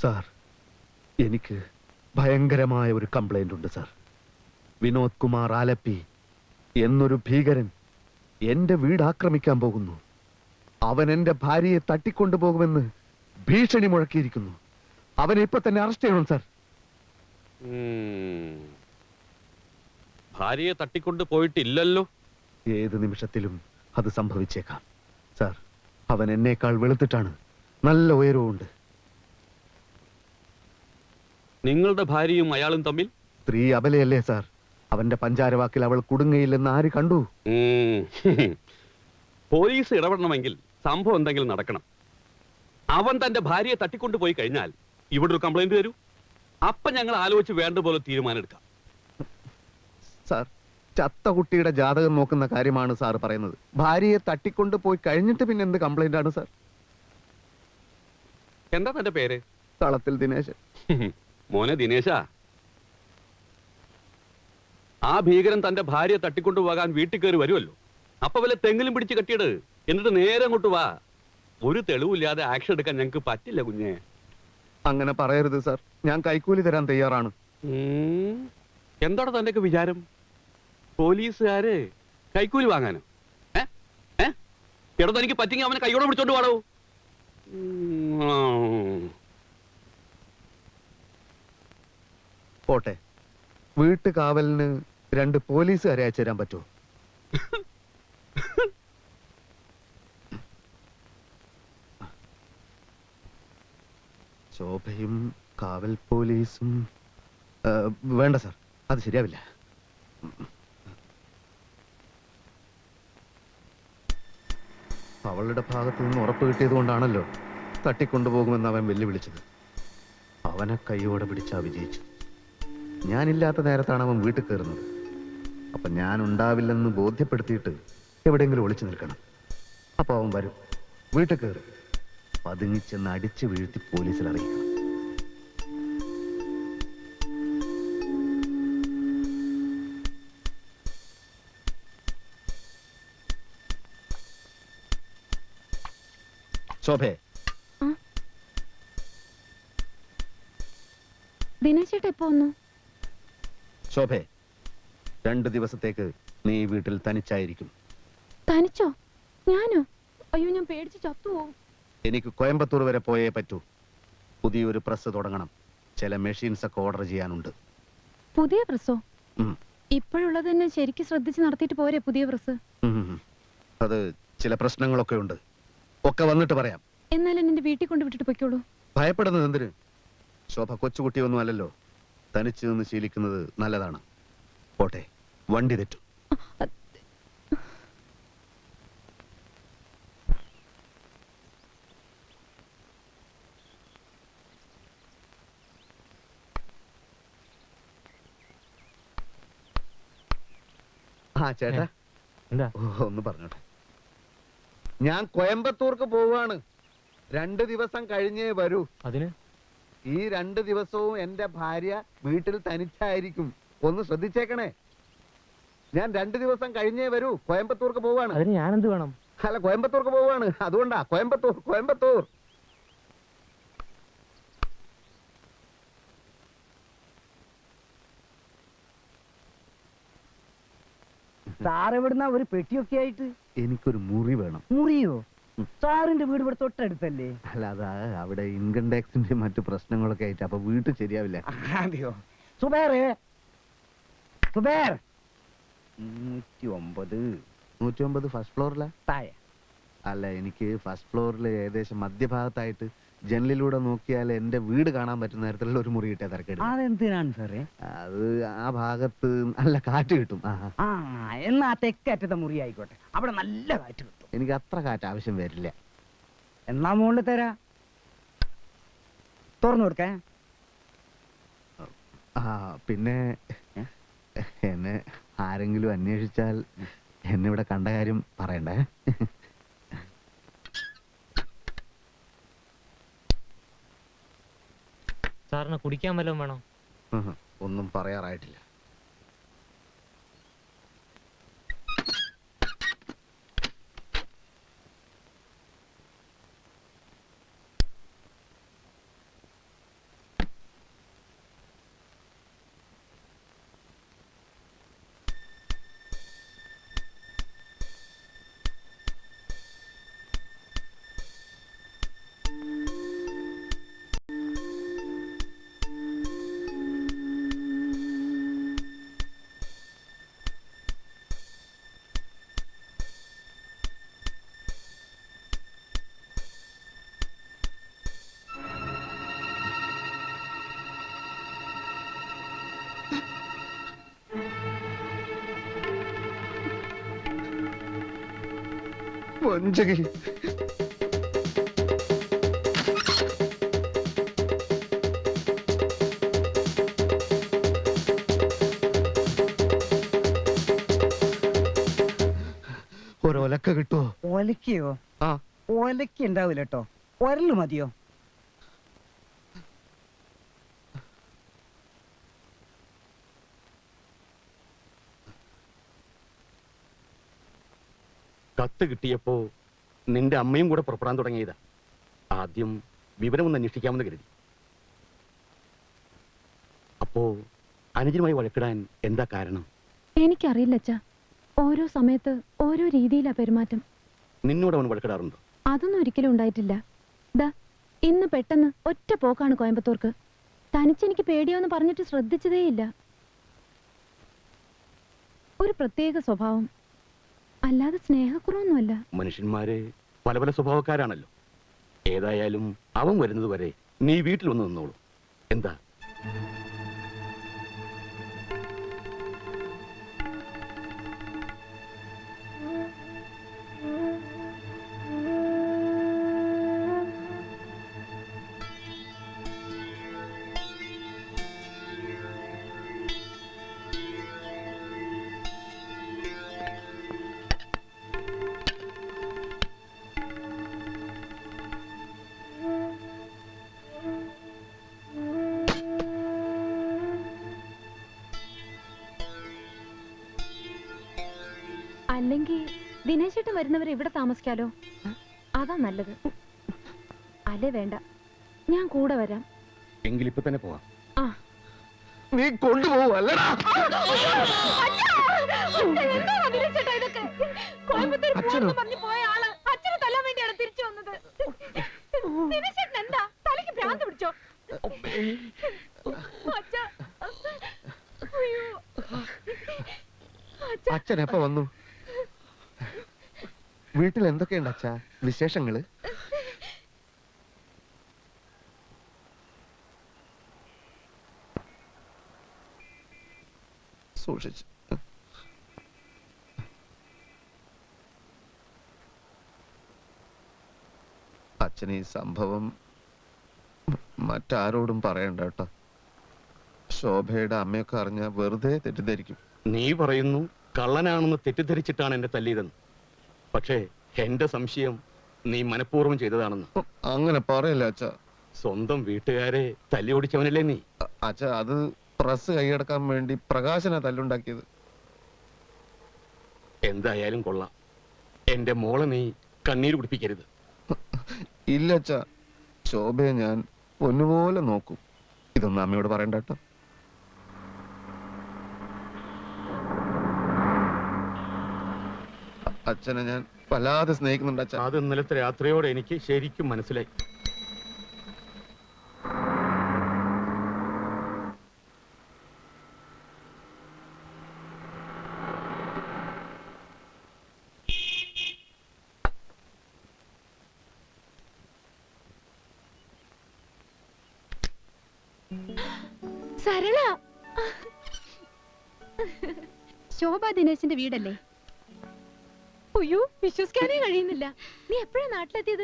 Sir, എനിക്ക് ഭയങ്കരമായ ഒരു കംപ്ലൈന്റ് ഉണ്ട് സാർ. വിനോദ് കുമാർ ആലപ്പി എന്നൊരു ഭീകരൻ എന്റെ വീട് ആക്രമിക്കാൻ പോകുന്നു. അവൻ എന്റെ ഭാര്യയെ തട്ടിക്കൊണ്ടുപോകുമെന്ന് ഭീഷണി മുഴക്കിയിരിക്കുന്നു. അവനെ ഇപ്പൊ തന്നെ അറസ്റ്റ് ചെയ്യണം സാർ. ഭാര്യയെ തട്ടിക്കൊണ്ട് പോയിട്ടില്ലല്ലോ. ഏത് നിമിഷത്തിലും അത് സംഭവിച്ചേക്കാം സാർ. അവൻ എന്നേക്കാൾ വെളുത്തിട്ടാണ്, നല്ല ഉയരവുമുണ്ട്. നിങ്ങളുടെ ഭാര്യയും അയാളും തമ്മിൽ സ്ത്രീ അബലയല്ലേ സാർ? അവന്റെ പഞ്ചാരവാക്കിൽ അവൾ കുടുങ്ങയില്ലെന്ന് ആര് കണ്ടു? പോലീസ് ഇടപെടണമെങ്കിൽ സംഭവം എന്തെങ്കിലും നടക്കണം. അവൻ തന്റെ ഭാര്യയെ തട്ടിക്കൊണ്ടു പോയി കഴിഞ്ഞാൽ ഇവിടെ ഒരു കംപ്ലൈന്റ് വരൂ. അപ്പൊ ഞങ്ങൾ ആലോചിച്ച് വേണ്ട പോലെ തീരുമാനം എടുക്കാം. സാർ, ചത്ത കുട്ടിയുടെ ജാതകം നോക്കുന്ന കാര്യമാണ് സാർ പറയുന്നത്. ഭാര്യയെ തട്ടിക്കൊണ്ട് പോയി കഴിഞ്ഞിട്ട് പിന്നെ എന്ത് കംപ്ലൈന്റ് ആണ് സാർ? എന്താ തന്റെ പേര്? തളത്തിൽ ദിനേശൻ. മോനെ ദിനേശ, ആ ഭീകരൻ തന്റെ ഭാര്യയെ തട്ടിക്കൊണ്ടുപോകാൻ വീട്ടിൽ കയറി വരുമല്ലോ. അപ്പൊ വല്ല തെങ്ങിലും പിടിച്ച് കെട്ടിയിട്, എന്നിട്ട് നേരെ അങ്ങോട്ട് വാ. ഒരു തെളിവില്ലാതെ ആക്ഷൻ എടുക്കാൻ ഞങ്ങൾക്ക് പറ്റില്ല കുഞ്ഞെ. അങ്ങനെ പറയരുത് സാർ, ഞാൻ കൈക്കൂലി തരാൻ തയ്യാറാണ്. എന്താണ് തന്റെ വിചാരം? പോലീസുകാര് കൈക്കൂലി വാങ്ങാനോ? എടോ, തനിക്ക് പറ്റിങ്ങി അവനെ കൈയോടെ പിടിച്ചോണ്ട് പാടോ. പോട്ടെ, വീട്ടു കാവലിന് 2 പോലീസുകാരെ അയച്ചു തരാൻ പറ്റുമോ? ശോഭയും കാവൽ പോലീസും വേണ്ട സാർ, അത് ശരിയാവില്ല. അവളുടെ ഭാഗത്തു നിന്ന് ഉറപ്പ് കിട്ടിയത് കൊണ്ടാണല്ലോ തട്ടിക്കൊണ്ടുപോകുമെന്ന് അവൻ വെല്ലുവിളിച്ചത്. അവനെ കൈയോടെ പിടിച്ചാ വിജയിച്ചു. ഞാനില്ലാത്ത നേരത്താണ് അവൻ വീട്ടിൽ കയറുന്നത്. അപ്പൊ ഞാൻ ഉണ്ടാവില്ലെന്ന് ബോധ്യപ്പെടുത്തിയിട്ട് എവിടെയെങ്കിലും ഒളിച്ചു നിൽക്കണം. അപ്പൊ അവൻ വരും, വീട്ടിൽ കയറും, പതുങ്ങിച്ചെന്ന് അടിച്ചു വീഴ്ത്തി പോലീസിൽ അറിയിക്കണം. ശോഭേ, ദിനേശേട്ട എപ്പോ വന്നു? ശോഭേ, 2 ദിവസത്തേക്ക് നീ വീട്ടിൽ തനിച്ചായിരിക്കും. തനിച്ചോ? ഞാനോ? അയ്യോ, ഞാൻ പേടിച്ച് ചത്തുപോകും. എനിക്ക് കോയമ്പത്തൂർ വരെ പോയേ പറ്റൂ. പുതിയൊരു പ്രസ് തുടങ്ങണം. ചില മെഷീൻസ് ഒക്കെ ഓർഡർ ചെയ്യാനുണ്ട്. പുതിയ പ്രസ്സോ? ഇപ്പോഴുള്ളത് തന്നെ ശരിക്കും ശ്രദ്ധിച്ച് നടത്തിയിട്ട് പോരെ പുതിയ പ്രസ്? അത് ചില പ്രശ്നങ്ങളൊക്കെ ഉണ്ട്. ഒക്കെ വന്നിട്ട് പറയാം. എന്നാലും എന്റെ വീട്ടിൽ കൊണ്ട് വിട്ടിട്ട് പൊയ്ക്കോളൂ. ഭയപ്പെടുന്നത് എന്തിന്? ശോഭ കൊച്ചുകുട്ടിയൊന്നും അല്ലല്ലോ. തനിച്ച് നിന്ന് ശീലിക്കുന്നത് നല്ലതാണ്. പോട്ടെ, വണ്ടി തെറ്റും. ആ ചേട്ടാ, എന്താ? ഒന്ന് പറഞ്ഞോട്ടെ. ഞാൻ കോയമ്പത്തൂർക്ക് പോവാണ്. 2 ദിവസം കഴിഞ്ഞേ വരൂ. അതിന് ഈ 2 ദിവസവും എന്റെ ഭാര്യ വീട്ടിൽ തനിച്ചായിരിക്കും. ഒന്ന് ശ്രദ്ധിച്ചേക്കണേ. ഞാൻ 2 ദിവസം കഴിഞ്ഞേ വരൂ. കോയമ്പത്തൂർക്ക് പോവാണ്. അതിന് ഞാൻ എന്ത് വേണം? അല്ല, കോയമ്പത്തൂർക്ക് പോവാണ്, അതുകൊണ്ടാ. കോയമ്പത്തൂർ കോയമ്പത്തൂർ. സാറെവിടുന്ന ഒരു പെട്ടിയൊക്കെ ആയിട്ട്? എനിക്കൊരു മുറി വേണം. മുറിയോ? സാറിന്റെ വീട് ഇവിടെ തൊട്ടടുത്തല്ലേ? അല്ല, അതാ അവിടെ ഇൻകം ടാക്സിന്റെ മറ്റു പ്രശ്നങ്ങളൊക്കെ ആയിട്ട്. അപ്പൊ വീട്ടിൽ ശരിയാവില്ല. അതെയോ? സുബേറേ, സുബേർ. 109 ഫസ്റ്റ് ഫ്ലോറിലാ? താഴെ. അല്ല, എനിക്ക് ഫസ്റ്റ് ഫ്ലോറിൽ ഏകദേശം മധ്യഭാഗത്തായിട്ട് ജനലിലൂടെ നോക്കിയാൽ എന്റെ വീട് കാണാൻ പറ്റുന്ന തരത്തിലുള്ള ഒരു മുറി കിട്ടിയ തിരക്കേട്. അതെന്തിനാണ് സാറേ? അത് ആ ഭാഗത്ത് നല്ല കാറ്റ് കിട്ടും. ആ, എന്നാ തെക്കറ്റത്തെ മുറി ആയിക്കോട്ടെ. അവിടെ നല്ല കാറ്റ് കിട്ടും. എനിക്ക് അത്ര കാറ്റ് ആവശ്യം വരില്ല. എന്നാ മുകളിൽ തരാ. തുറന്നു കൊടുക്കേ. പിന്നെ എന്നെ ആരെങ്കിലും അന്വേഷിച്ചാൽ എന്നെ ഇവിടെ കണ്ട കാര്യം പറയണ്ടേ? സാറിന് കുടിക്കാൻ വല്ലതും വേണോ? ഒന്നും പറയാറായിട്ടില്ല. വഞ്ചകി. ഒരൊലക്ക കിട്ടുമോ? ഒലക്കയോ? ആ, ഒലക്ക ഉണ്ടാവില്ല കേട്ടോ, ഒരല് മതിയോ? കത്ത് കിട്ടിയപ്പോ നിന്റെ അമ്മയും കൂടെ പുറപ്പെടാൻ തുടങ്ങിയതാ. ആദ്യം വിവരമൊന്ന് അന്വേഷിക്കാമെന്ന് കരുതി. അപ്പോ അനുജനുമായി വഴക്കിടാൻ എന്താ കാരണം? എനിക്കറിയില്ല അച്ഛാ, ഓരോ സമയത്ത് ഓരോ രീതിയിലാ പെരുമാറ്റം. നിന്നോട് അവൻ വഴക്കിടാറുണ്ടോ? അതൊന്നും ഒരിക്കലും ഉണ്ടായിട്ടില്ല. ദാ ഇന്ന് പെട്ടെന്ന് ഒറ്റ പോക്കാണ് കോയമ്പത്തൂർക്ക്. തനിച്ചെനിക്ക് പേടിയോന്ന് പറഞ്ഞിട്ട് ശ്രദ്ധിച്ചതേയില്ല. ഒരു പ്രത്യേക സ്വഭാവം, അല്ലാതെ സ്നേഹക്കുറവൊന്നുമല്ല. മനുഷ്യന്മാര് പല പല സ്വഭാവക്കാരാണല്ലോ. ഏതായാലും അവൻ വരുന്നത് വരെ നീ വീട്ടിൽ വന്ന് നിന്നോളൂ. എന്താ? അല്ലെങ്കിൽ ദിനേശേട്ടൻ വരുന്നവരെ ഇവിടെ താമസിക്കാലോ? അതാ നല്ലത്. അല്ലേ വേണ്ട, ഞാൻ കൂടെ വരാം. എങ്കിലിപ്പോ തന്നെ പോവാം. ആ, നീ കൊണ്ടുപോവല്ലടാ. അച്ഛനോ? അച്ഛൻ എപ്പ വന്നു? വീട്ടിൽ എന്തൊക്കെയുണ്ട് അച്ഛാ വിശേഷങ്ങള്? സൂക്ഷിച്ച്. അച്ഛൻ ഈ സംഭവം മറ്റാരോടും പറയണ്ട കേട്ടോ. ശോഭയുടെ അമ്മയൊക്കെ അറിഞ്ഞ വെറുതെ തെറ്റിദ്ധരിക്കും. നീ പറയുന്നു കള്ളനാണെന്ന് തെറ്റിദ്ധരിച്ചിട്ടാണ് എന്നെ തല്ലിയതെന്ന്. പക്ഷേ എന്റെ സംശയം നീ മനഃപൂർവ്വം ചെയ്തതാണെന്ന്. അങ്ങനെ പറയല്ല അച്ഛാ. സ്വന്തം വീട്ടുകാരെ തല്ലി ഓടിച്ചവനല്ലേ നീ? അച്ഛാ, അത് പ്രസ് കൈയടക്കാൻ വേണ്ടി പ്രകാശന തല്ലുണ്ടാക്കിയത്. എന്തായാലും കൊള്ളാം. എന്റെ മോളെ നീ കണ്ണീര് കുടിപ്പിക്കരുത്. ഇല്ല അച്ഛാ, ശോഭയെ ഞാൻ പൊന്നുപോലെ നോക്കും. ഇതൊന്നും അമ്മയോട് പറയണ്ട കേട്ടോ. അച്ഛനെ ഞാൻ വല്ലാതെ സ്നേഹിക്കുന്നുണ്ട് അച്ഛാ. അത് ഇന്നലത്തെ രാത്രിയോടെ എനിക്ക് ശരിക്കും മനസ്സിലായി. സരള, ശോഭ ദിനേശിന്റെ വീടല്ലേ? അയ്യോ, വിശ്വസിക്കാനേ കഴിയുന്നില്ല. നീ എപ്പോഴാ നാട്ടിലെത്തിയത്?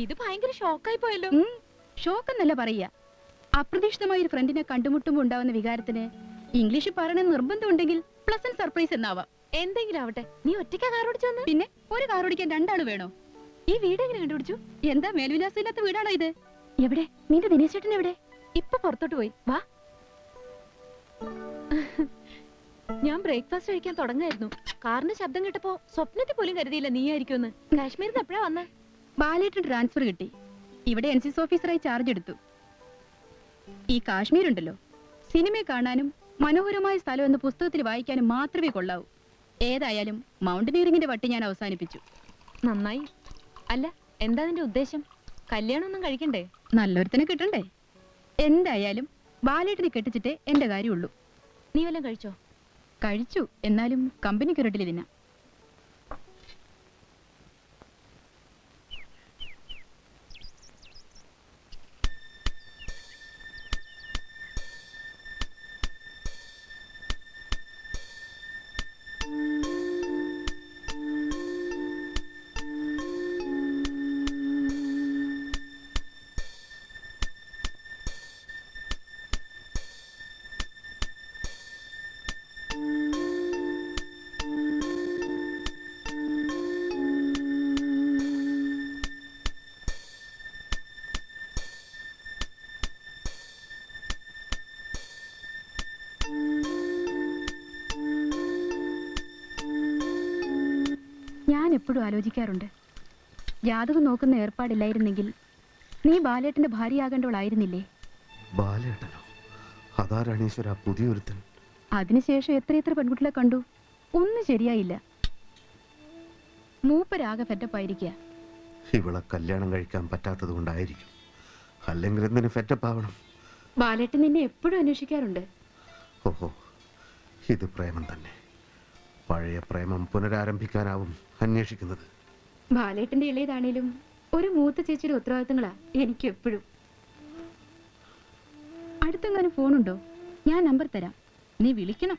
ഇത് ഭയങ്കര ഷോക്കായി പോയല്ലോ. ഷോക്ക് എന്നല്ല പറയുക, അപ്രതീക്ഷിതമായ ഒരു ഫ്രണ്ടിനെ കണ്ടുമുട്ടുമ്പോൾ ഉണ്ടാവുന്ന വികാരത്തിന് ഇംഗ്ലീഷ് പറയണ നിർബന്ധം ഉണ്ടെങ്കിൽ പ്ലസന്റ് സർപ്രൈസ് എന്നാവാം. എന്തെങ്കിലും ആവട്ടെ, നീ ഒറ്റയ്ക്കാ കാർ ഓടിച്ചു വന്ന്? പിന്നെ ഒരു കാർ ഓടിക്കാൻ രണ്ടാള് വേണോ? ഈ വീട് എങ്ങനെ കണ്ടുപിടിച്ചു? എന്താ മേൽവിലാസം ഇല്ലാത്ത വീടാണോ ഇത്? എവിടെ നിന്റെ ദിനേശേട്ടൻ? എവിടെ? ഇപ്പൊ പുറത്തോട്ട് പോയി. വാ, ഞാൻ ബ്രേക്ക്ഫാസ്റ്റ് കഴിക്കാൻ തുടങ്ങായിരുന്നു. കാറിന്റെ ശബ്ദം കേട്ടപ്പോ സ്വപ്നത്തിൽ പോലും കരുതിയില്ല നീ ആയിരിക്കുമെന്ന്. കാശ്മീരിൽ നിന്ന് എപ്പോഴാ വന്ന്? ബാലേട്ടൻ ട്രാൻസ്ഫർ കിട്ടി, ഇവിടെ NCC ഓഫീസറായി ചാർജ് എടുത്തു. ഈ കാശ്മീർ ഉണ്ടല്ലോ, സിനിമ കാണാനും മനോഹരമായ സ്ഥലം എന്ന് പുസ്തകത്തിൽ വായിക്കാനും മാത്രമേ കൊള്ളാവൂ. ഏതായാലും മൗണ്ടനീറിംഗിന്റെ വട്ടി ഞാൻ അവസാനിപ്പിച്ചു. നന്നായി. അല്ല, എന്താ നിന്റെ ഉദ്ദേശം? കല്യാണമൊന്നും കഴിക്കണ്ടേ? നല്ലൊരുത്തനെ കിട്ടണ്ടേ? എന്തായാലും ബാലേട്ടനെ കെട്ടിച്ചിട്ടേ എന്റെ കാര്യമുള്ളൂ. നീ വല്ലതും കഴിച്ചോ? കഴിച്ചു, എന്നാലും കമ്പനിക്ക് ഒരിട്ടിൽ തിന്നാം. എപ്പോഴും ആലോചിക്കാറുണ്ട്. ജാതകം നോക്കുന്ന ഏർപ്പാടില്ലായിരുന്നെങ്കിൽ നീ ബാലേട്ടന്റെ ഭാര്യയാകേണ്ടവളായിരുന്നില്ലേ? ബാലേട്ടനോ? അതാരാണ് ഈശ്വര പുതിയൊരുത്തൻ? അതിനുശേഷം എത്രയെത്ര പെൺകുട്ടികളെ കണ്ടു, ഒന്നും ശരിയായില്ല. മൂപ്പരാകെ ഫെറ്റപ്പായിരിക്കുക. ഇവളെ കല്യാണം കഴിക്കാൻ പറ്റാത്തത് കൊണ്ടായിരിക്കും. അല്ലെങ്കിൽ എന്തിനു ഫെറ്റപ്പ് ആവണം? ബാലേട്ടൻ നിന്നെ എപ്പോഴും അന്വേഷിക്കാറുണ്ട്. ഓഹോ, ഇത് പ്രേമം തന്നെ. പഴയ പ്രേമം പുനരാരംഭിക്കാനാവും അന്വേഷിക്കുന്നത്. ബാലേട്ടന്റെ ഇളയതാണേലും ഒരു മൂത്ത ചേച്ചിയുടെ ഉത്തരവാദിത്തങ്ങളാ എനിക്ക് എപ്പോഴും. അടുത്തെങ്ങാനും ഫോണുണ്ടോ? ഞാൻ നമ്പർ തരാം, നീ വിളിക്കണം.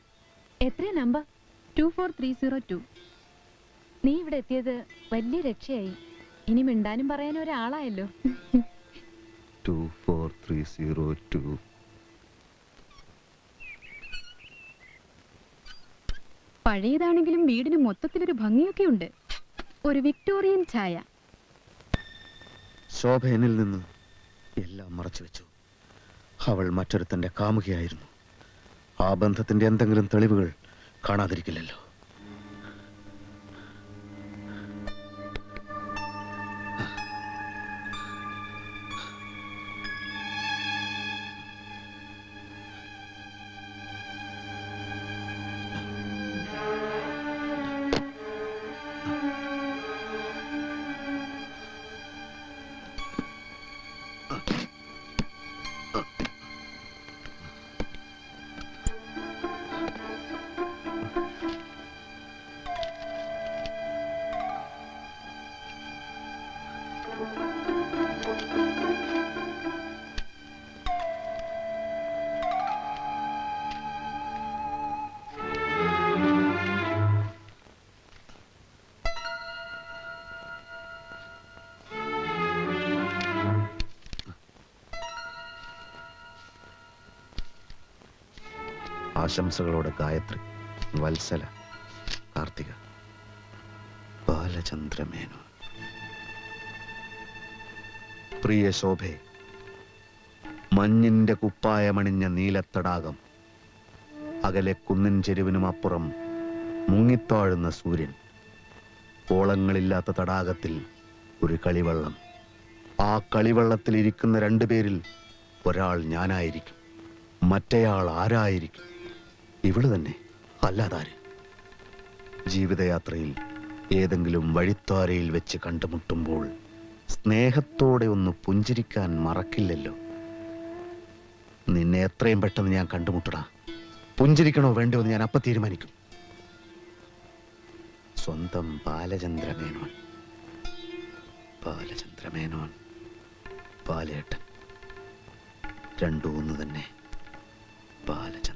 എത്രയാ നമ്പർ? 24302. നീ ഇവിടെ എത്തിയത് വലിയ രക്ഷയായി. ഇനി മിണ്ടാനും പറയാനും ഒരാളായല്ലോ. 24302. പഴയതാണെങ്കിലും വീടിന് മൊത്തത്തിലൊരു ഭംഗിയൊക്കെ ഉണ്ട്. ഒരു വിക്ടോറിയൻ ഛായ. ശോഭ എന്നിൽ നിന്ന് എല്ലാം മറച്ചു വെച്ചു. അവൾ മറ്റൊരുത്തന്റെ കാമുകയായിരുന്നു. ആ ബന്ധത്തിന്റെ എന്തെങ്കിലും തെളിവുകൾ കാണാതിരിക്കില്ലല്ലോ. ആശംസകളോടെ ഗായത്രി, വത്സല, കാർത്തിക, ബാലചന്ദ്രമേനോൻ. പ്രിയ ശോഭേ, മഞ്ഞിന്റെ കുപ്പായമണിഞ്ഞ നീലത്തടാകം, അകലെ കുന്നിൻ ചെരുവിനും അപ്പുറം മുങ്ങിത്താഴുന്ന സൂര്യൻ, ഓളങ്ങളില്ലാത്ത തടാകത്തിൽ ഒരു കളിവള്ളം. ആ കളിവള്ളത്തിൽ ഇരിക്കുന്ന രണ്ടുപേരിൽ ഒരാൾ ഞാനായിരിക്കും, മറ്റേയാൾ ആരായിരിക്കും? ഇവള് തന്നെ, അല്ലാതാര്? ജീവിതയാത്രയിൽ ഏതെങ്കിലും വഴിത്താരയിൽ വെച്ച് കണ്ടുമുട്ടുമ്പോൾ സ്നേഹത്തോടെ ഒന്ന് പുഞ്ചിരിക്കാൻ മറക്കില്ലല്ലോ. നിന്നെ എത്രയും പെട്ടെന്ന് ഞാൻ കണ്ടുമുട്ടടാ. പുഞ്ചിരിക്കണോ വേണ്ടോ എന്ന് ഞാൻ അപ്പ തീരുമാനിക്കും. സ്വന്തം ബാലചന്ദ്രമേനോൻ. ബാലചന്ദ്രമേനോൻ, ബാലേട്ടൻ, രണ്ടും ഒന്ന് തന്നെ. ബാലചന്ദ്രൻ.